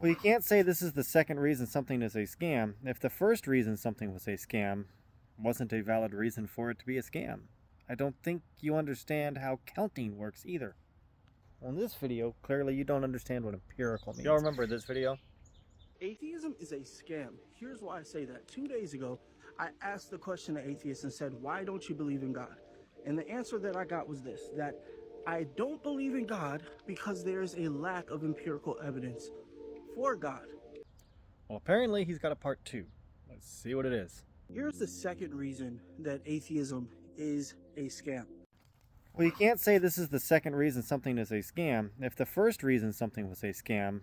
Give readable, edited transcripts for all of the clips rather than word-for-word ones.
Well, you can't say this is the second reason something is a scam if the first reason something was a scam wasn't a valid reason for it to be a scam. I don't think you understand how counting works either. Well, in this video, clearly you don't understand what empirical means. Y'all remember this video? Atheism is a scam. Here's why I say that. 2 days ago, I asked the question to atheists and said, why don't you believe in God? And the answer that I got was this, that I don't believe in God because there is a lack of empirical evidence for God. Well, apparently he's got a part two. Let's see what it is. Here's the second reason that atheism is a scam. Well, you can't say this is the second reason something is a scam if the first reason something was a scam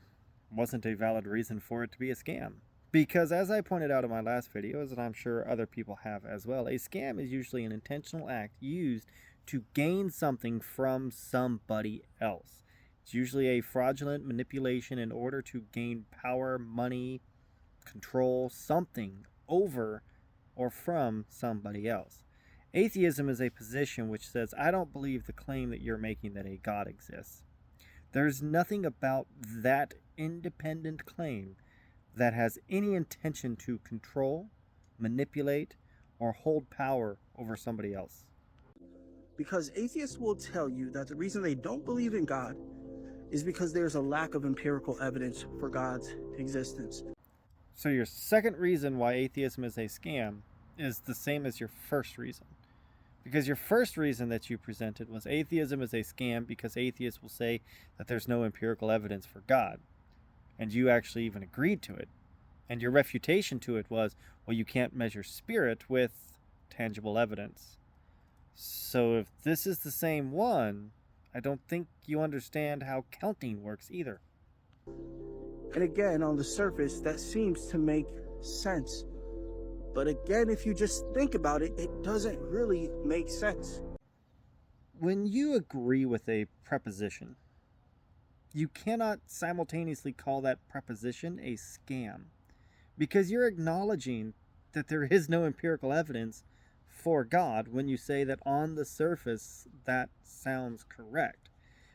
wasn't a valid reason for it to be a scam. Because as I pointed out in my last videos, and I'm sure other people have as well, a scam is usually an intentional act used to gain something from somebody else. It's usually a fraudulent manipulation in order to gain power, money, control, something over or from somebody else. Atheism is a position which says, I don't believe the claim that you're making that a God exists. There's nothing about that independent claim that has any intention to control, manipulate, or hold power over somebody else. Because atheists will tell you that the reason they don't believe in God is because there's a lack of empirical evidence for God's existence. So your second reason why atheism is a scam is the same as your first reason. Because your first reason that you presented was atheism is a scam because atheists will say that there's no empirical evidence for God. And you actually even agreed to it. And your refutation to it was, well, you can't measure spirit with tangible evidence. So if this is the same one, I don't think you understand how counting works either. And again, on the surface, that seems to make sense. But again, if you just think about it, it doesn't really make sense. When you agree with a preposition, you cannot simultaneously call that preposition a scam because you're acknowledging that there is no empirical evidence for God when you say that on the surface that sounds correct.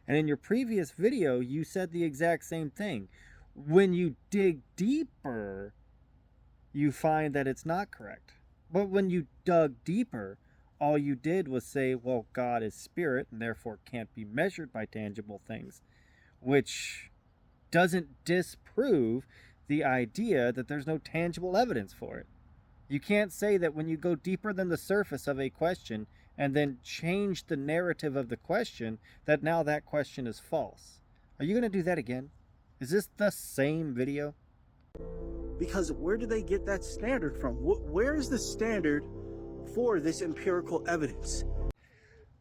And in your previous video, you said the exact same thing. When you dig deeper, you find that it's not correct. But when you dug deeper, all you did was say, well, God is spirit and therefore can't be measured by tangible things, which doesn't disprove the idea that there's no tangible evidence for it. You can't say that when you go deeper than the surface of a question and then change the narrative of the question, that now that question is false. Are you going to do that again? Is this the same video? Because where do they get that standard from? Where is the standard for this empirical evidence?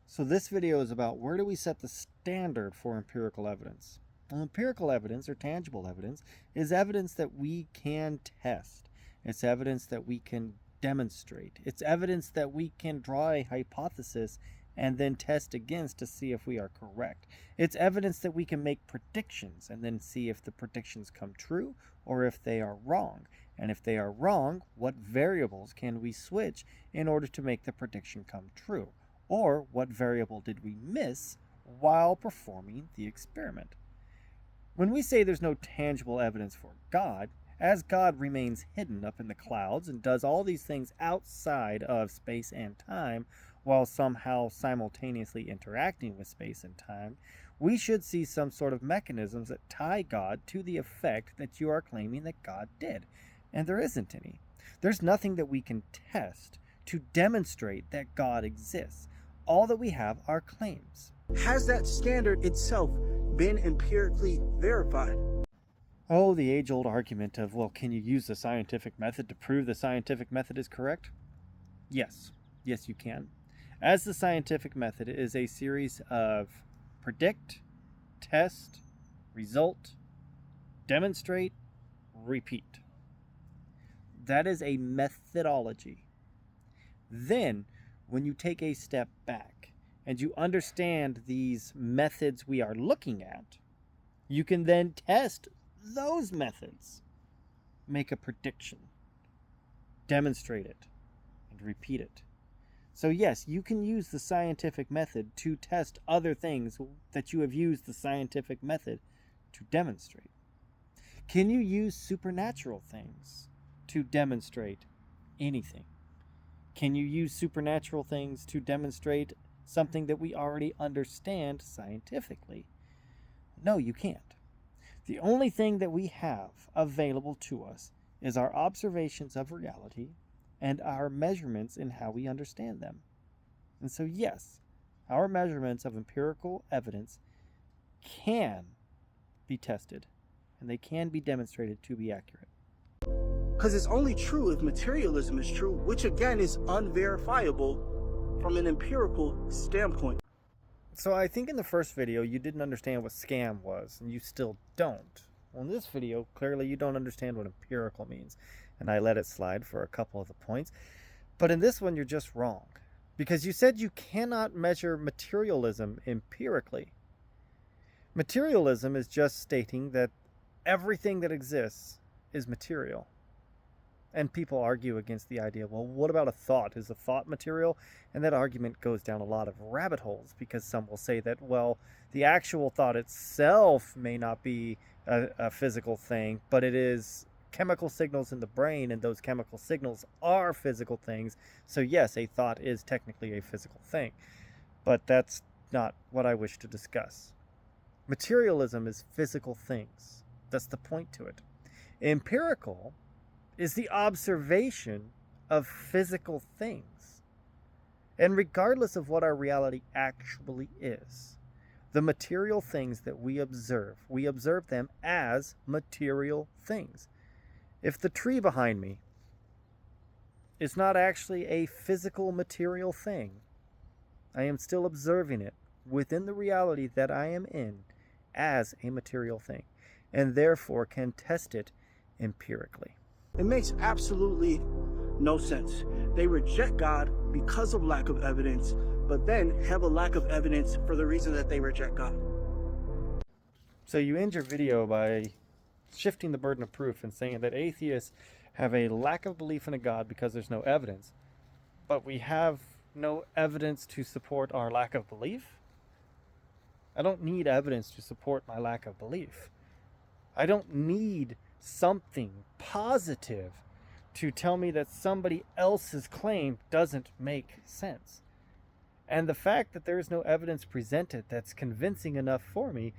So this video is about where do we set the standard for empirical evidence? Well, empirical evidence or tangible evidence is evidence that we can test. It's evidence that we can demonstrate. It's evidence that we can draw a hypothesis and then test against to see if we are correct. It's evidence that we can make predictions and then see if the predictions come true or if they are wrong. And if they are wrong, what variables can we switch in order to make the prediction come true? Or what variable did we miss while performing the experiment? When we say there's no tangible evidence for God, as God remains hidden up in the clouds and does all these things outside of space and time, while somehow simultaneously interacting with space and time, we should see some sort of mechanisms that tie God to the effect that you are claiming that God did. And there isn't any. There's nothing that we can test to demonstrate that God exists. All that we have are claims. Has that standard itself been empirically verified? Oh, the age-old argument of, well, can you use the scientific method to prove the scientific method is correct? Yes. Yes, you can. As the scientific method is a series of predict, test, result, demonstrate, repeat. That is a methodology. Then, when you take a step back and you understand these methods we are looking at, you can then test those methods, make a prediction, demonstrate it, and repeat it. So yes, you can use the scientific method to test other things that you have used the scientific method to demonstrate. Can you use supernatural things to demonstrate anything? Can you use supernatural things to demonstrate something that we already understand scientifically? No, you can't. The only thing that we have available to us is our observations of reality and our measurements in how we understand them. And so, yes, our measurements of empirical evidence can be tested, and they can be demonstrated to be accurate. Because it's only true if materialism is true, which again is unverifiable from an empirical standpoint. So I think in the first video you didn't understand what scam was, and you still don't. Well, in this video, clearly you don't understand what empirical means, and I let it slide for a couple of the points. But in this one, you're just wrong, because you said you cannot measure materialism empirically. Materialism is just stating that everything that exists is material. And people argue against the idea, well, what about a thought? Is a thought material? And that argument goes down a lot of rabbit holes, because some will say that, well, the actual thought itself may not be a physical thing, but it is chemical signals in the brain, and those chemical signals are physical things. So yes, a thought is technically a physical thing. But that's not what I wish to discuss. Materialism is physical things. That's the point to it. Empirical is the observation of physical things. And regardless of what our reality actually is, the material things that we observe them as material things. If the tree behind me is not actually a physical material thing, I am still observing it within the reality that I am in as a material thing, and therefore can test it empirically. It makes absolutely no sense. They reject God because of lack of evidence, but then have a lack of evidence for the reason that they reject God. So you end your video by shifting the burden of proof and saying that atheists have a lack of belief in a God because there's no evidence. But we have no evidence to support our lack of belief? I don't need evidence to support my lack of belief. I don't need something positive to tell me that somebody else's claim doesn't make sense. And the fact that there is no evidence presented that's convincing enough for me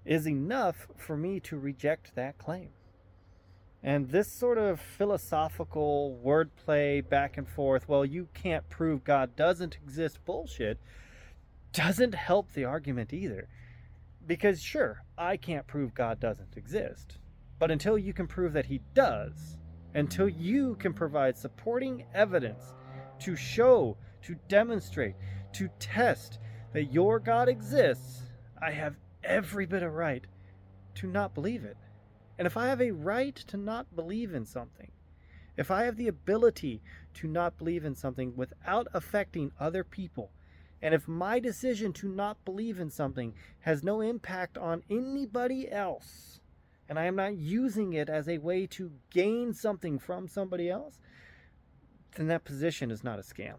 is enough for me to reject that claim. And this sort of philosophical wordplay back and forth, well, you can't prove God doesn't exist bullshit, doesn't help the argument either. Because sure, I can't prove God doesn't exist. But until you can prove that he does, until you can provide supporting evidence to show, to demonstrate, to test that your God exists, I have every bit of right to not believe it. And if I have a right to not believe in something, if I have the ability to not believe in something without affecting other people, and if my decision to not believe in something has no impact on anybody else, and I am not using it as a way to gain something from somebody else, then that position is not a scam.